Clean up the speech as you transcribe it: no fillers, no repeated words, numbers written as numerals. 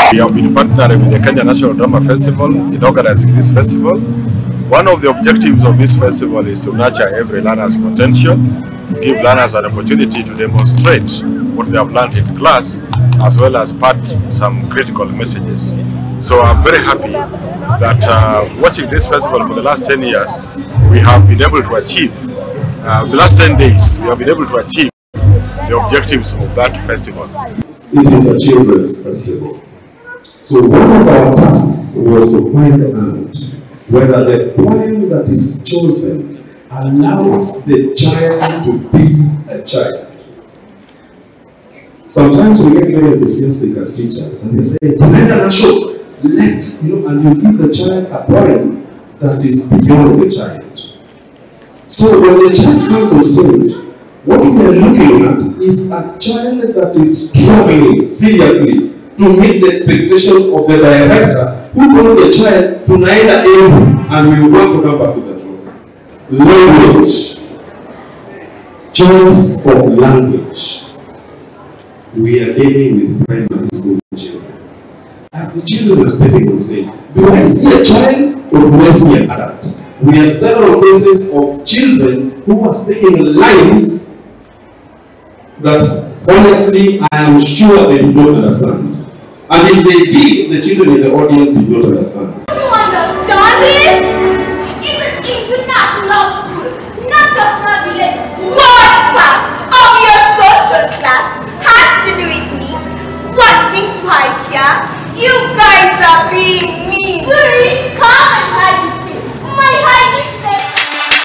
We have been partnering with the Kenya National Drama Festival in organizing this festival. One of the objectives of this festival is to nurture every learner's potential, give learners an opportunity to demonstrate what they have learned in class, as well as part some critical messages. So I'm very happy that watching this festival for the last 10 years, we have been able to achieve, the last 10 days, we have been able to achieve the objectives of that festival. It is a children's festival. So one of our tasks was to find out whether the poem that is chosen allows the child to be a child. Sometimes we get very enthusiastic as teachers and they say, let's, and you give the child a poem that is beyond the child. So when the child comes on stage, what we are looking at is a child that is struggling seriously to meet the expectations of the director who told the child to neither aim and we want to come back with the trophy. Language. Choice of language. We are dealing with primary school children. As the children are speaking, will say, do I see a child or do I see an adult? We have several cases of children who are speaking lines that honestly I am sure they did not understand. And if they did, the children in the audience did not understand. Do you understand this? It's an international school, not just Mathina's worst part of your social class has to do with me wanting to hike here. You guys are being